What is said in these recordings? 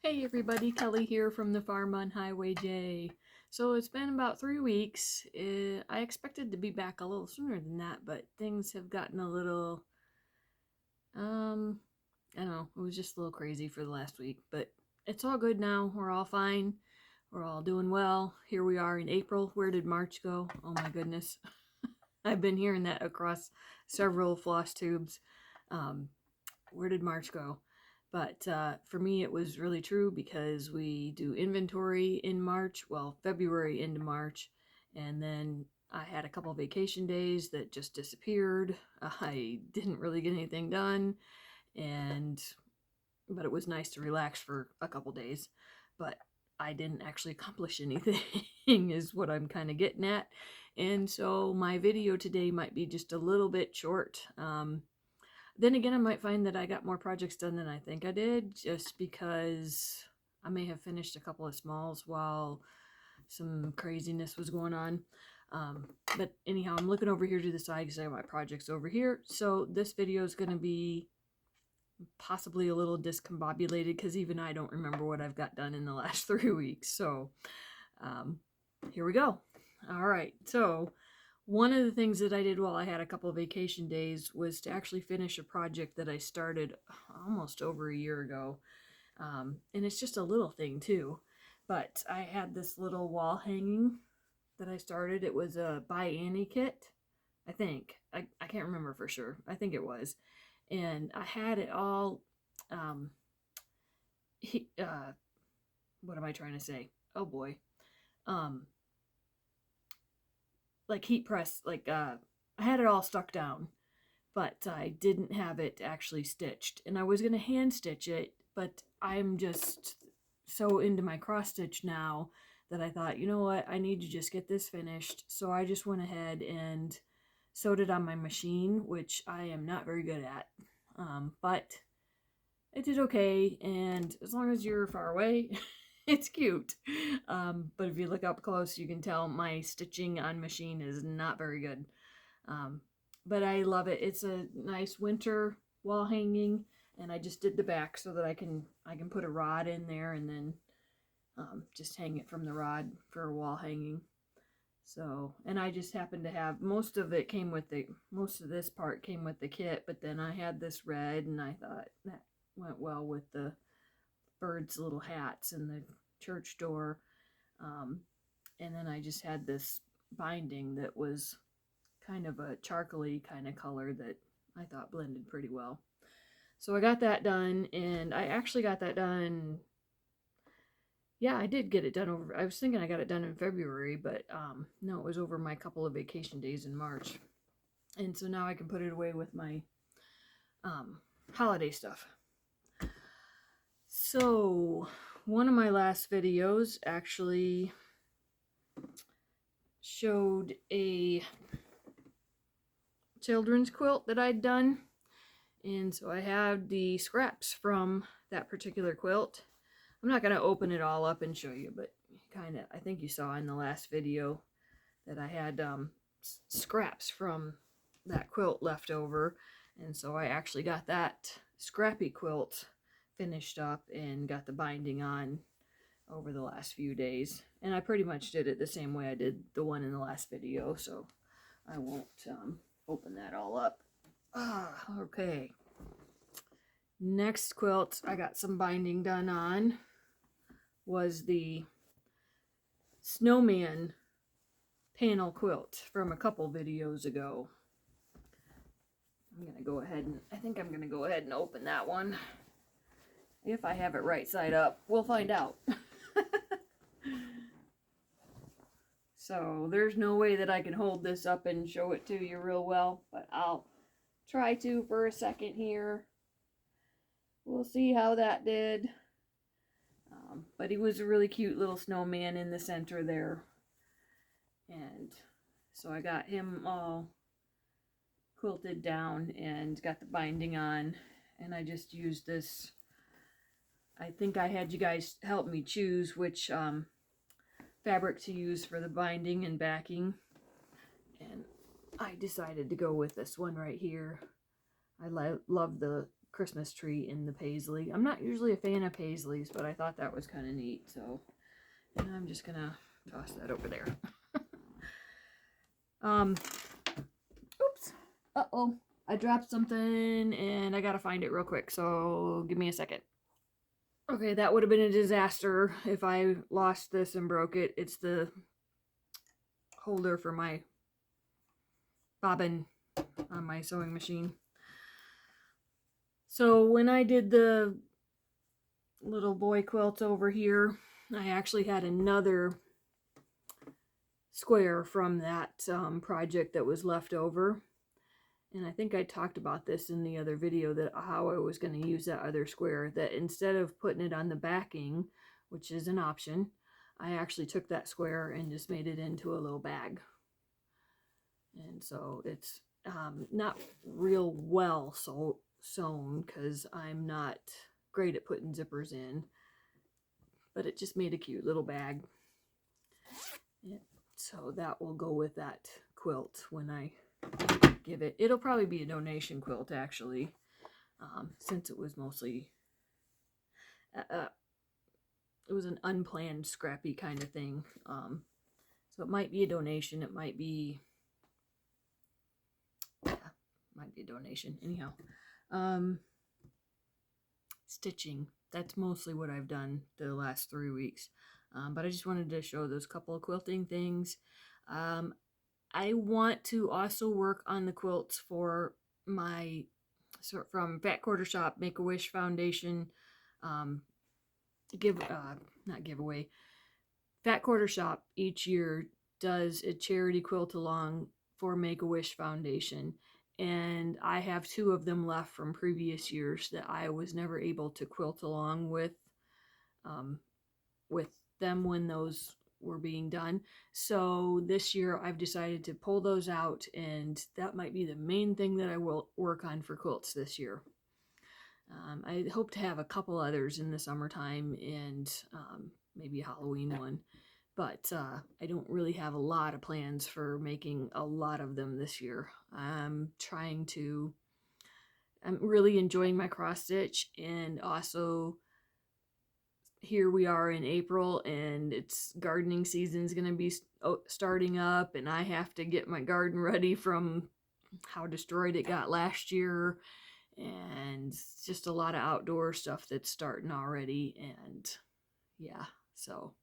Hey everybody, Kelly here from the farm on Highway J. So it's been about 3 weeks. I expected to be back a little sooner than that, but things have gotten a little, I don't know, it was just a little crazy for the last week. But it's all good now. We're all fine. We're all doing well. Here we are in April. Where did March go? Oh my goodness. I've been hearing that across several floss tubes. Where did March go? But for me, it was really true because we do inventory in March, well, February into March, and then I had a couple vacation days that just disappeared. I didn't really get anything done, but it was nice to relax for a couple days. But I didn't actually accomplish anything, is what I'm kind of getting at. And so my video today might be just a little bit short. Then again, I might find that I got more projects done than I think I did, just because I may have finished a couple of smalls while some craziness was going on. But anyhow, I'm looking over here to the side because I have my projects over here. So this video is going to be possibly a little discombobulated because even I don't remember what I've got done in the last 3 weeks. So here we go. All right, so one of the things that I did while I had a couple of vacation days was to actually finish a project that I started almost over a year ago. And it's just a little thing too. But I had this little wall hanging that I started. It was a by Annie kit, I think. I can't remember for sure. I think it was. And I had it all, what am I trying to say? Oh boy. Like heat press, I had it all stuck down, but I didn't have it actually stitched. And I was going to hand stitch it, but I'm just so into my cross stitch now that I thought, you know what, I need to just get this finished. So I just went ahead and sewed it on my machine, which I am not very good at. But it did okay, and as long as you're far away, it's cute. But if you look up close, you can tell my stitching on machine is not very good. But I love it. It's a nice winter wall hanging, and I just did the back so that I can put a rod in there and then just hang it from the rod for a wall hanging. So, and I just happened to have most of this part came with the kit, but then I had this red, and I thought that went well with the birds' little hats and the church door. And then I just had this binding that was kind of a charcoaly kind of color that I thought blended pretty well. So I got that done, and I actually got that done. Yeah, I did get it done over. I was thinking I got it done in February, but no, it was over my couple of vacation days in March. And so now I can put it away with my holiday stuff. So one of my last videos actually showed a children's quilt that I'd done. And so I have the scraps from that particular quilt. I'm not going to open it all up and show you, but kind of, I think you saw in the last video that I had scraps from that quilt left over. And so I actually got that scrappy quilt finished up and got the binding on over the last few days. And I pretty much did it the same way I did the one in the last video, so I won't open that all up. Okay. Next quilt I got some binding done on was the snowman panel quilt from a couple videos ago. I think I'm gonna go ahead and open that one. If I have it right side up, we'll find out. So there's no way that I can hold this up and show it to you real well, but I'll try to for a second here. We'll see how that did. But he was a really cute little snowman in the center there. And so I got him all quilted down and got the binding on. And I just used this. I think I had you guys help me choose which fabric to use for the binding and backing. And I decided to go with this one right here. I love the Christmas tree in the paisley. I'm not usually a fan of paisleys, but I thought that was kind of neat. So, and I'm just gonna toss that over there. Oops. Uh-oh. I dropped something and I gotta find it real quick. So give me a second. Okay, that would have been a disaster if I lost this and broke it. It's the holder for my bobbin on my sewing machine. So when I did the little boy quilts over here, I actually had another square from that project that was left over. And I think I talked about this in the other video, that how I was going to use that other square, that instead of putting it on the backing, which is an option, I actually took that square and just made it into a little bag. And so it's not real well sewn because I'm not great at putting zippers in, but it just made a cute little bag. Yeah, so that will go with that quilt when I give it. It'll probably be a donation quilt, actually, since it was mostly it was an unplanned scrappy kind of thing. So it might be a donation, it might be a donation. Anyhow, stitching, that's mostly what I've done the last 3 weeks. But I just wanted to show those couple of quilting things. I want to also work on the quilts for my, from Fat Quarter Shop, Make-A-Wish Foundation, not giveaway. Fat Quarter Shop each year does a charity quilt along for Make-A-Wish Foundation, and I have 2 of them left from previous years that I was never able to quilt along with them when those were being done. So this year I've decided to pull those out, and that might be the main thing that I will work on for quilts this year. I hope to have a couple others in the summertime and maybe a Halloween one, but I don't really have a lot of plans for making a lot of them this year. I'm really enjoying my cross stitch, and also here we are in April and it's gardening season's gonna be starting up, and I have to get my garden ready from how destroyed it got last year, and just a lot of outdoor stuff that's starting already. And yeah, so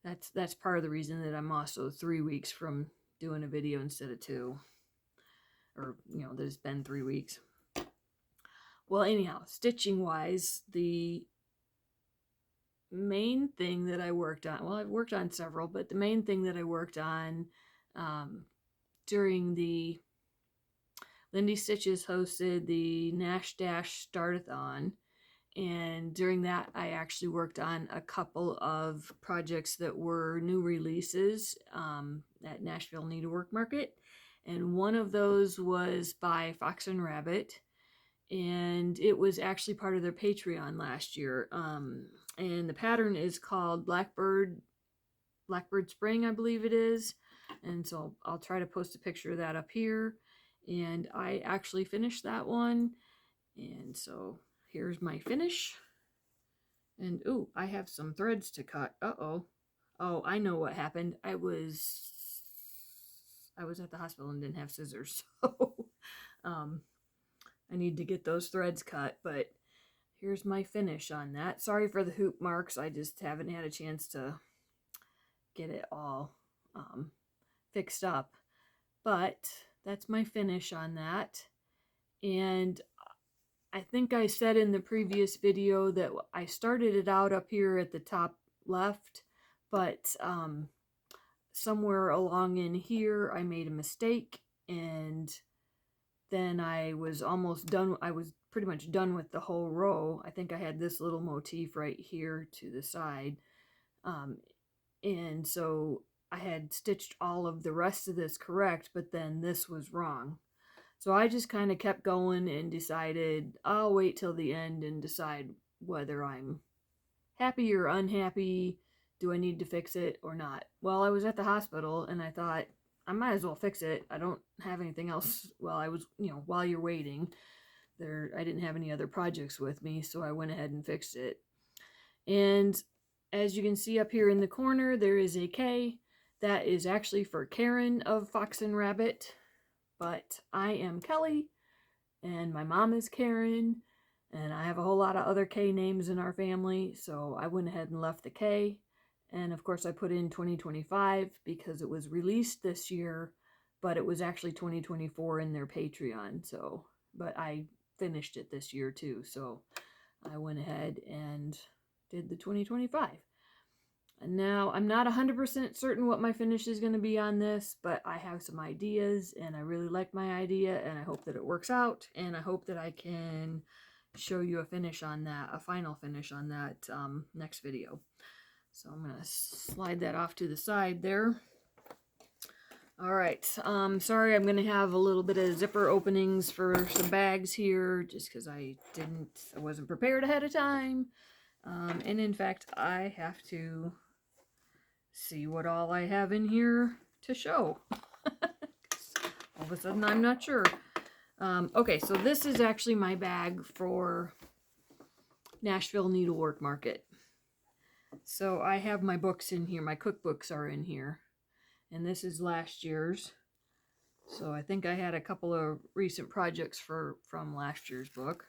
that's part of the reason that I'm also 3 weeks from doing a video instead of 2, or there's been 3 weeks. Well, anyhow, stitching wise, the main thing that I worked on, well, I've worked on several, but the main thing that I worked on during the Lindy Stitches hosted the Nash Dash Startathon, and during that I actually worked on a couple of projects that were new releases at Nashville Needlework Market, and one of those was by Fox and Rabbit, and it was actually part of their Patreon last year. And the pattern is called Blackbird Spring, I believe it is. And so I'll try to post a picture of that up here. And I actually finished that one. And so here's my finish. And ooh, I have some threads to cut. Uh-oh. Oh, I know what happened. I was at the hospital and didn't have scissors. So I need to get those threads cut, but here's my finish on that. Sorry for the hoop marks. I just haven't had a chance to get it all fixed up. But that's my finish on that. And I think I said in the previous video that I started it out up here at the top left, but somewhere along in here I made a mistake, and then I was almost done. I was pretty much done with the whole row. I think I had this little motif right here to the side. And so I had stitched all of the rest of this correct, but then this was wrong. So I just kind of kept going and decided I'll wait till the end and decide whether I'm happy or unhappy. Do I need to fix it or not? Well, I was at the hospital and I thought, I might as well fix it. I don't have anything else while I was, while you're waiting. I didn't have any other projects with me, so I went ahead and fixed it. And as you can see up here in the corner, there is a K. That is actually for Karen of Fox and Rabbit, but I am Kelly, and my mom is Karen, and I have a whole lot of other K names in our family, so I went ahead and left the K. And of course I put in 2025 because it was released this year, but it was actually 2024 in their Patreon. So, but I finished it this year too, so I went ahead and did the 2025. And now I'm not 100% certain what my finish is going to be on this, but I have some ideas and I really like my idea and I hope that it works out, and I hope that I can show you a finish on that, a final finish on that next video. So I'm going to slide that off to the side there. All right, sorry, I'm going to have a little bit of zipper openings for some bags here just because I wasn't prepared ahead of time. And in fact, I have to see what all I have in here to show. All of a sudden, I'm not sure. Okay, so this is actually my bag for Nashville Needlework Market. So I have my books in here. My cookbooks are in here. And this is last year's. So I think I had a couple of recent projects from last year's book.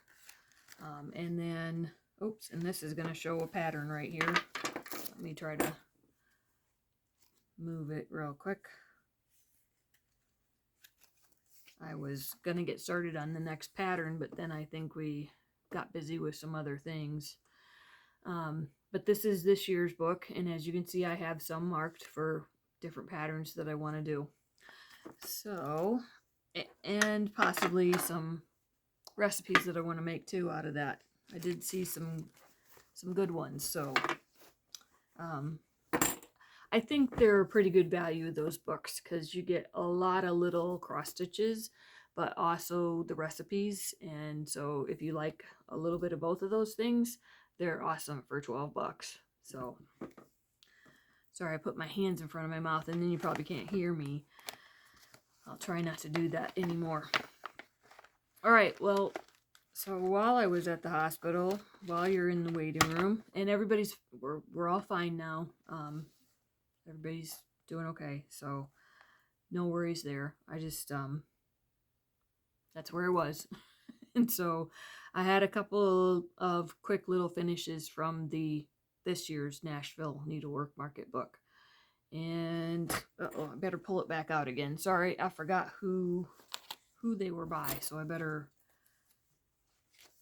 And then, oops, and this is going to show a pattern right here. Let me try to move it real quick. I was going to get started on the next pattern, but then I think we got busy with some other things. But this is this year's book, and as you can see, I have some marked for different patterns that I want to do. So, and possibly some recipes that I want to make too out of that. I did see some good ones, so I think they're a pretty good value, those books, because you get a lot of little cross stitches, but also the recipes. And so if you like a little bit of both of those things, they're awesome for 12 bucks. So, sorry, I put my hands in front of my mouth and then you probably can't hear me. I'll try not to do that anymore. All right, well, so while I was at the hospital, while you're in the waiting room, and we're all fine now. Everybody's doing okay, so no worries there. I just, that's where I was. And so I had a couple of quick little finishes from this year's Nashville Needlework Market book. And, uh-oh, I better pull it back out again. Sorry, I forgot who they were by, so I better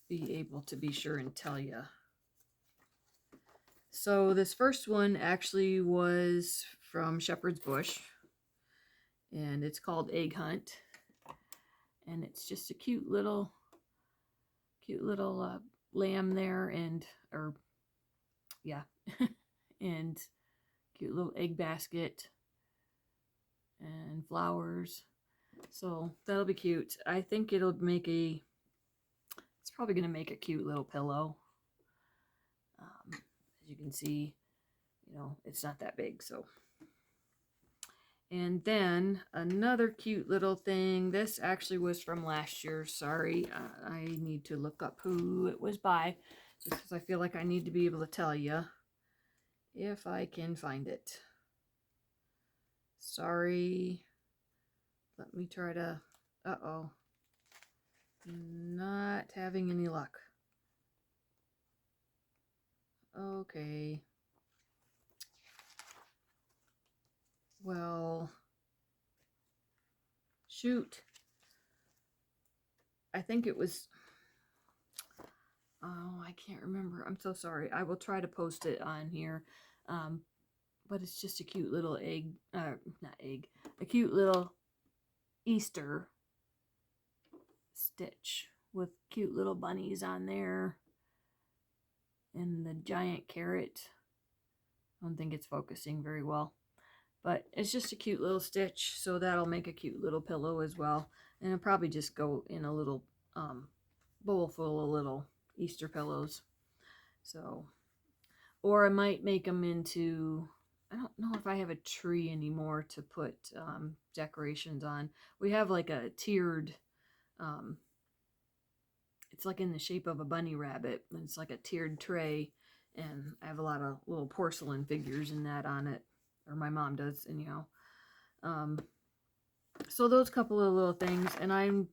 be able to be sure and tell you. So this first one actually was from Shepherd's Bush, and it's called Egg Hunt, and it's just a cute little lamb there, and and cute little egg basket and flowers. So that'll be cute. I think it's probably gonna make a cute little pillow. As you can see, it's not that big, so. And then another cute little thing. This actually was from last year. Sorry, I need to look up who it was by, just because I feel like I need to be able to tell you if I can find it. Sorry. Let me try to, uh-oh. Not having any luck. Okay. Well, shoot. I think it was, oh, I can't remember. I'm so sorry. I will try to post it on here. But it's just a cute little a cute little Easter stitch with cute little bunnies on there. And the giant carrot. I don't think it's focusing very well. But it's just a cute little stitch, so that'll make a cute little pillow as well. And it'll probably just go in a little bowl full of little Easter pillows. So, or I might make them into, I don't know if I have a tree anymore to put decorations on. We have like a tiered it's like in the shape of a bunny rabbit. And it's like a tiered tray. And I have a lot of little porcelain figures in that on it. Or my mom does, anyhow. So those couple of little things. And I'm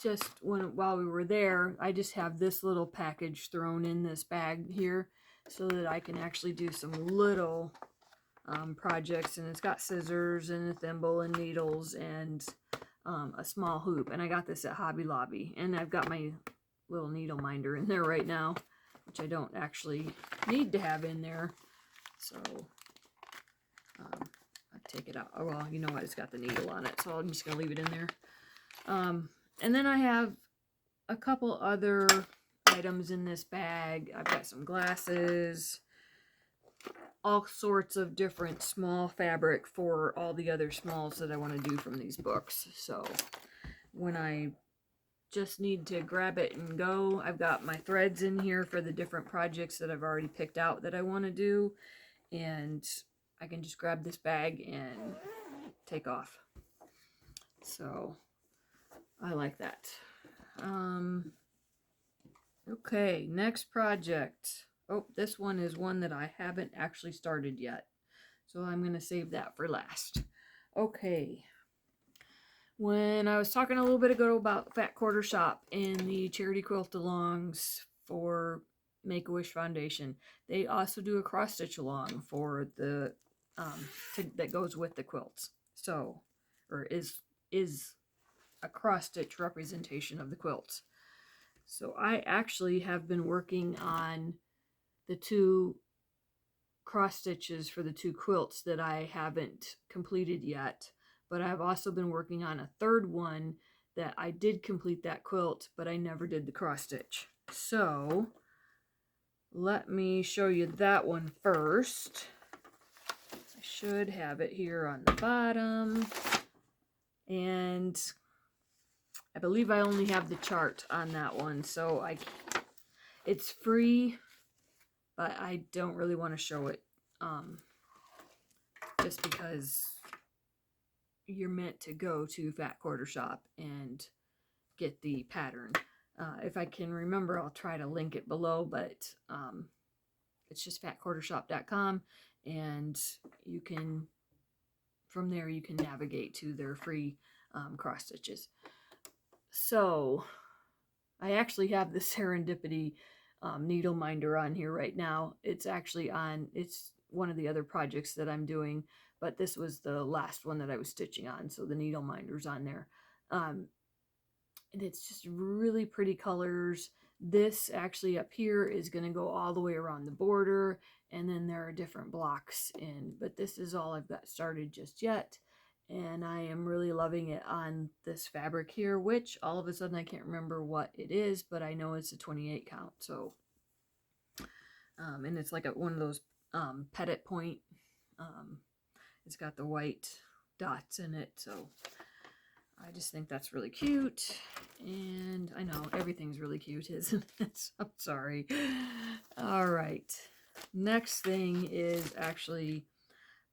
just, while we were there, I just have this little package thrown in this bag here so that I can actually do some little projects. And it's got scissors and a thimble and needles and a small hoop. And I got this at Hobby Lobby. And I've got my little needle minder in there right now, which I don't actually need to have in there. So I take it out. Oh, well, you know what? It's got the needle on it. So I'm just going to leave it in there. And then I have a couple other items in this bag. I've got some glasses, all sorts of different small fabric for all the other smalls that I want to do from these books. So when I just need to grab it and go, I've got my threads in here for the different projects that I've already picked out that I want to do. And I can just grab this bag and take off. So I like that. Okay, next project. Oh, this one is one that I haven't actually started yet. So I'm going to save that for last. Okay. When I was talking a little bit ago about Fat Quarter Shop and the charity quilt alongs for Make-A-Wish Foundation, they also do a cross stitch along for the that goes with the quilts. So, or is a cross stitch representation of the quilts. So I actually have been working on the 2 cross stitches for the 2 quilts that I haven't completed yet. But I've also been working on a 3rd one that I did complete that quilt, but I never did the cross stitch. So let me show you that one first. I should have it here on the bottom. And I believe I only have the chart on that one, so it's free, but I don't really want to show it, just because you're meant to go to Fat Quarter Shop and get the pattern. If I can remember, I'll try to link it below, but it's just fatquartershop.com, and you can, from there, you can navigate to their free cross stitches. So I actually have the Serendipity needle minder on here right now. It's actually on, it's one of the other projects that I'm doing, but this was the last one that I was stitching on, so the needle minder's on there. And it's just really pretty colors. This actually up here is going to go all the way around the border, and then there are different blocks in, but this is all I've got started just yet. And I am really loving it on this fabric here, which all of a sudden I can't remember what it is, but I know it's a 28 count. So, and it's like one of those petit point. It's got the white dots in it, so I just think that's really cute. And I know everything's really cute, isn't it? I'm sorry. All right. Next thing is actually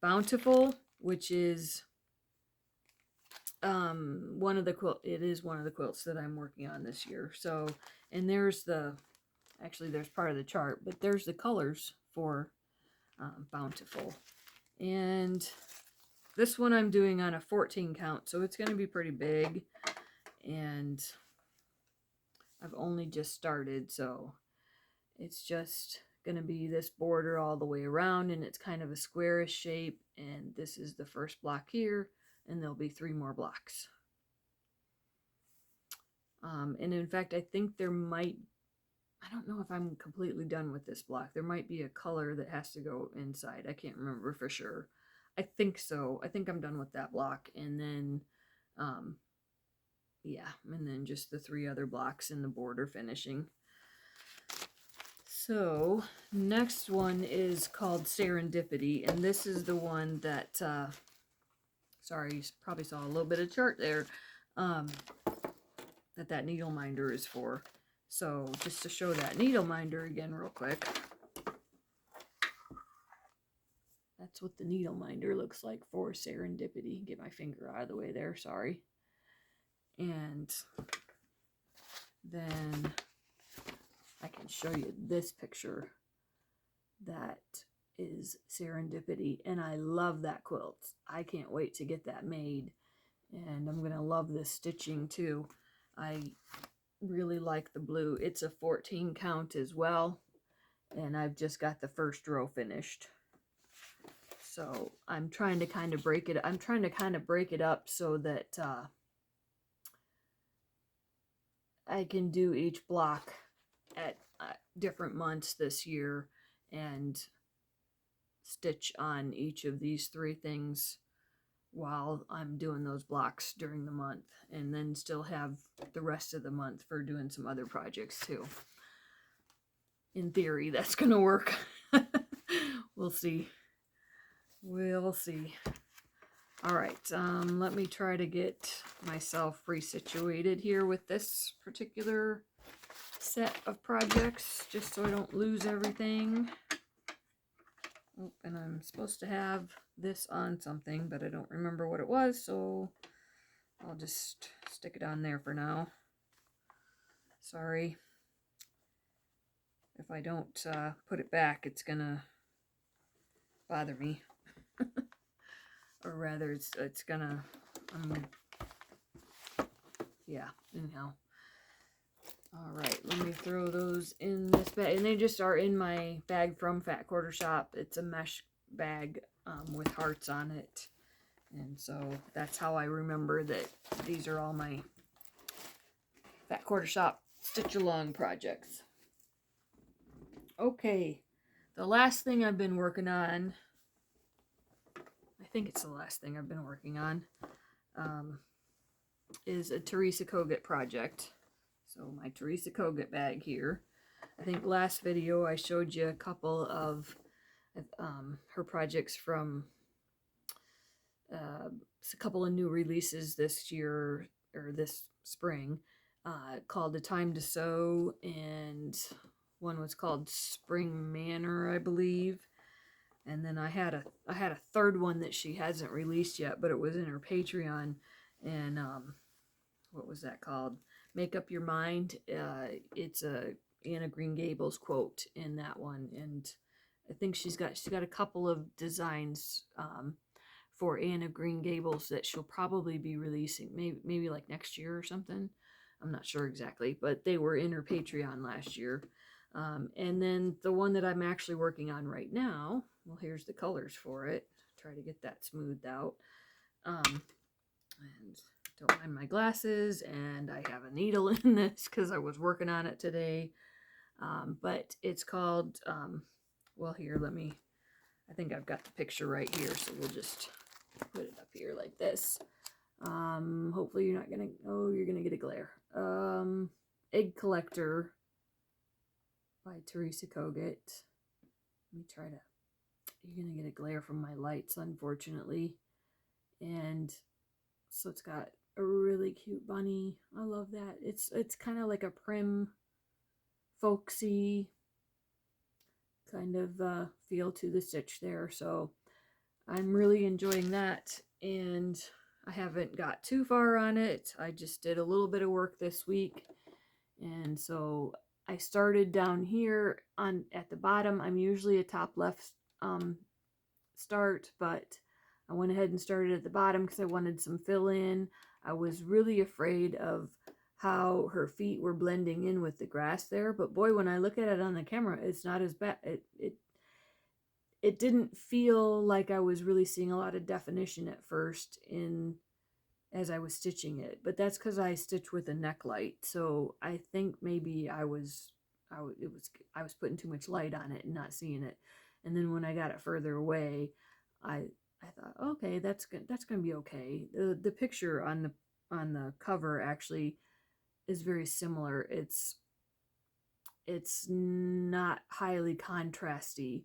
Bountiful, which is one of the quilts that I'm working on this year. So, and there's actually there's part of the chart, but there's the colors for Bountiful. And this one I'm doing on a 14 count, so it's going to be pretty big. And I've only just started, so it's just going to be this border all the way around, and it's kind of a squarish shape. And this is the first block here, and there'll be 3 more blocks. And in fact, I think I don't know if I'm completely done with this block. There might be a color that has to go inside. I can't remember for sure. I think so. I think I'm done with that block. And then, yeah, and then just the 3 other blocks in the border finishing. So, next one is called Serendipity, and this is the one that, sorry, you probably saw a little bit of chart there, that needle minder is for. So, just to show that needle minder again real quick. That's what the needle minder looks like for Serendipity. Get my finger out of the way there, sorry. And Then I can show you this picture. That is Serendipity, and I love that quilt. I can't wait to get that made, and I'm gonna love this stitching too. I really like the blue. It's a 14 count as well, and I've just got the first row finished. So I'm trying to kind of break it. I'm trying to kind of break it up so that I can do each block at different months this year and stitch on each of these 3 things while I'm doing those blocks during the month, and then still have the rest of the month for doing some other projects too. In theory, that's gonna work. We'll see. We'll see. All right, let me try to get myself resituated here with this particular set of projects, just so I don't lose everything. Oh, and I'm supposed to have this on something, but I don't remember what it was, so I'll just stick it on there for now. Sorry. If I don't put it back, it's gonna bother me. Or rather, it's gonna, yeah, anyhow. All right, let me throw those in this bag. And they just are in my bag from Fat Quarter Shop. It's a mesh bag with hearts on it. And so that's how I remember that these are all my Fat Quarter Shop stitch along projects. Okay, the last thing I've been working on, I think it's the last thing I've been working on, is a Teresa Kogut project. So my Teresa Kogut bag here. I think last video I showed you a couple of her projects from a couple of new releases this year, or this spring, called A Time to Sew, and one was called Spring Manor, I believe. And then I had a third one that she hasn't released yet, but it was in her Patreon, and what was that called? Make Up Your Mind. It's a Anna Green Gables quote in that one, and I think she's got a couple of designs for Anna Green Gables that she'll probably be releasing, maybe like next year or something. I'm not sure exactly, but they were in her Patreon last year. And then the one that I'm actually working on right now, well, here's the colors for it. Try to get that smoothed out. And don't mind my glasses, and I have a needle in this because I was working on it today. But it's called, well, here, I think I've got the picture right here, so we'll just put it up here like this. Hopefully you're not gonna, oh, you're gonna get a glare. Egg Collector by Teresa Kogut. Let me try to, you're gonna get a glare from my lights, unfortunately. And so it's got a really cute bunny. I love that. It's kind of like a prim, folksy kind of feel to the stitch there. So I'm really enjoying that, and I haven't got too far on it. I just did a little bit of work this week, and so I started down here at the bottom. I'm usually a top left start, but I went ahead and started at the bottom because I wanted some fill in. I was really afraid of how her feet were blending in with the grass there, but boy, when I look at it on the camera, it's not as bad. It didn't feel like I was really seeing a lot of definition at first as I was stitching it, but that's because I stitch with a neck light. So I think maybe I was putting too much light on it and not seeing it. And then when I got it further away, I thought, okay, that's gonna be okay. The picture on the cover actually is very similar. It's not highly contrasty,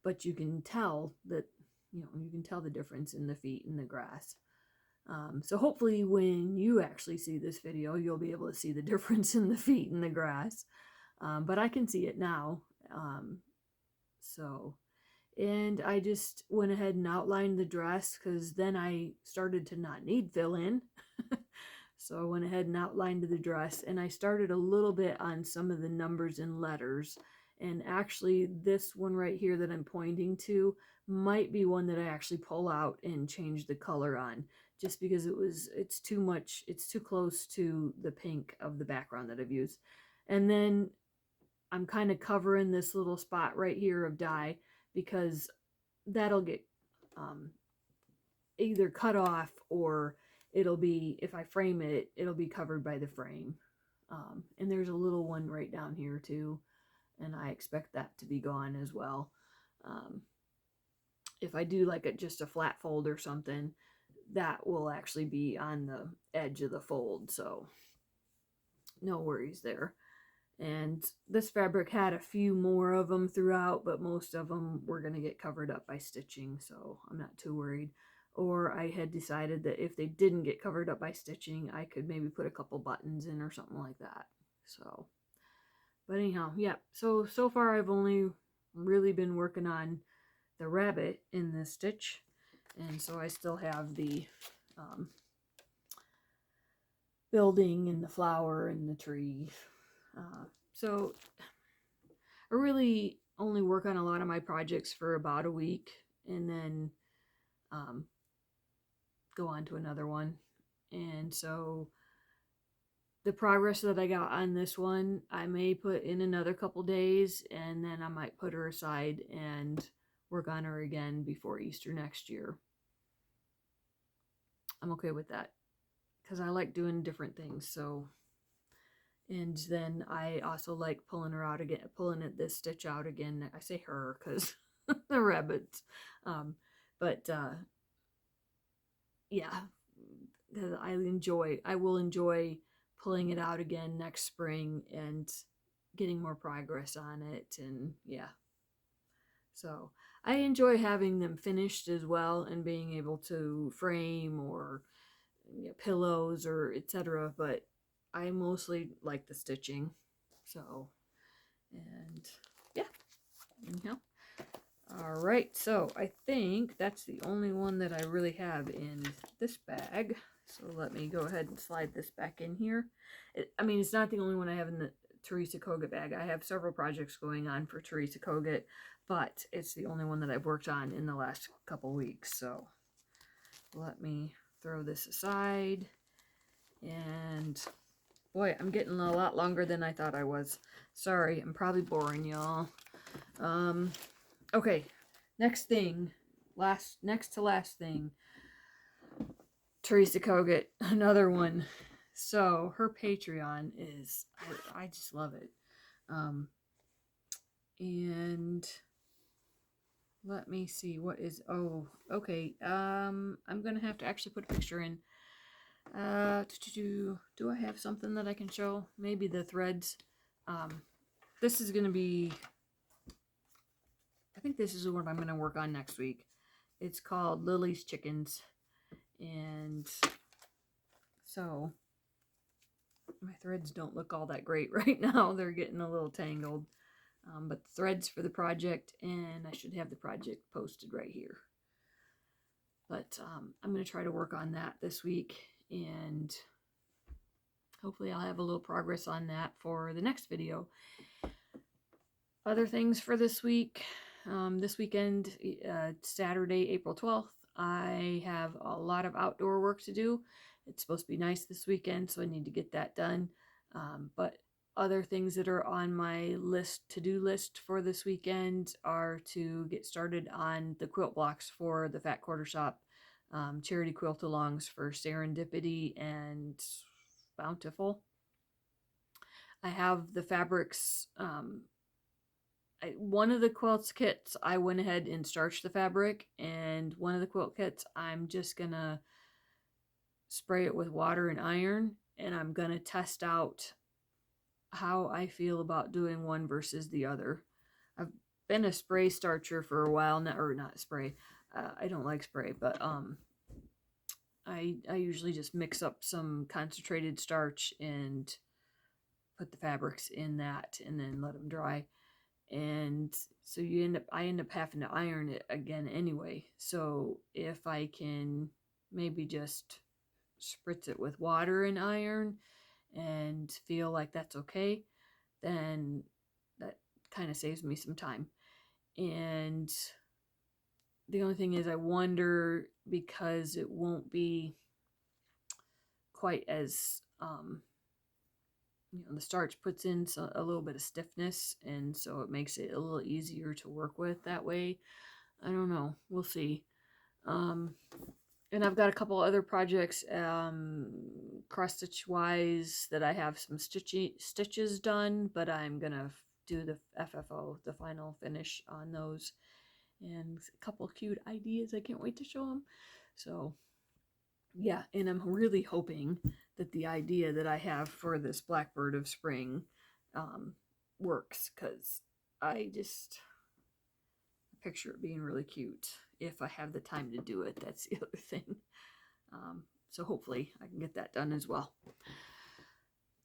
but you can tell that, you can tell the difference in the feet and the grass. So hopefully when you actually see this video, you'll be able to see the difference in the feet and the grass. But I can see it now. And I just went ahead and outlined the dress, because then I started to not need fill in. So I went ahead and outlined the dress, and I started a little bit on some of the numbers and letters. And actually, this one right here that I'm pointing to might be one that I actually pull out and change the color on, just because it's too much, it's too close to the pink of the background that I've used. And then I'm kind of covering this little spot right here of dye, because that'll get either cut off, or it'll be, if I frame it, it'll be covered by the frame. And there's a little one right down here too, and I expect that to be gone as well. If I do like just a flat fold or something, that will actually be on the edge of the fold, so no worries there. And this fabric had a few more of them throughout, but most of them were going to get covered up by stitching, so I'm not too worried. Or I had decided that if they didn't get covered up by stitching, I could maybe put a couple buttons in or something like that. So, but anyhow, yeah. So far I've only really been working on the rabbit in this stitch, and so I still have the building and the flower and the tree. So I really only work on a lot of my projects for about a week, and then go on to another one. And so the progress that I got on this one, I may put in another couple days, and then I might put her aside and work on her again before Easter next year. I'm okay with that, because I like doing different things. So, and then I also like pulling her out again, pulling this stitch out again. I say her because the rabbits. But yeah, I will enjoy pulling it out again next spring and getting more progress on it. And yeah, so I enjoy having them finished as well, and being able to frame or pillows or etc. But I mostly like the stitching. So, and yeah, anyhow. All right, so I think that's the only one that I really have in this bag. So let me go ahead and slide this back in here. I mean, it's not the only one I have in the Teresa Kogut bag. I have several projects going on for Teresa Kogut, but it's the only one that I've worked on in the last couple weeks. So let me throw this aside. And boy, I'm getting a lot longer than I thought I was. Sorry, I'm probably boring y'all. Okay, next thing, next to last thing, Teresa Kogut, another one. So her Patreon is, I just love it. And let me see, what is, oh, okay, I'm gonna have to actually put a picture in. Do I have something that I can show? Maybe the threads. This is gonna be, I think this is what I'm gonna work on next week. It's called Lily's Chickens. And so my threads don't look all that great right now. They're getting a little tangled. But the threads for the project, and I should have the project posted right here. But I'm going to try to work on that this week, and hopefully I'll have a little progress on that for the next video. Other things for this week, this weekend, Saturday, April 12th, I have a lot of outdoor work to do. It's supposed to be nice this weekend, so I need to get that done. But other things that are on my to-do list for this weekend are to get started on the quilt blocks for the Fat Quarter Shop charity quilt-alongs for Serendipity and Bountiful. I have the fabrics. One of the quilts kits, I went ahead and starched the fabric, and one of the quilt kits, I'm just gonna spray it with water and iron, and I'm gonna test out how I feel about doing one versus the other. I've been a spray starcher for a while now, or not spray. I don't like spray, but I usually just mix up some concentrated starch and put the fabrics in that, and then let them dry. And so I end up having to iron it again anyway. So if I can maybe just spritz it with water and iron and feel like that's okay, then that kind of saves me some time. And the only thing is, I wonder, because it won't be quite as the starch puts in a little bit of stiffness, and so it makes it a little easier to work with that way. I don't know, we'll see. And I've got a couple other projects cross stitch wise that I have some stitches done, but I'm gonna do the FFO, the final finish on those, and a couple cute ideas. I can't wait to show them. So yeah, and I'm really hoping that the idea that I have for this Blackbird of Spring works, because I just picture it being really cute if I have the time to do it. That's the other thing. So hopefully I can get that done as well.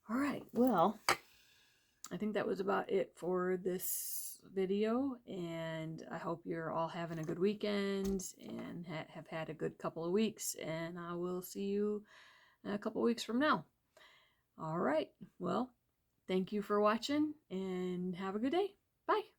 All right, well, I think that was about it for this video, and I hope you're all having a good weekend and have had a good couple of weeks, and I will see you in a couple of weeks from now. All right, well, thank you for watching, and have a good day. Bye.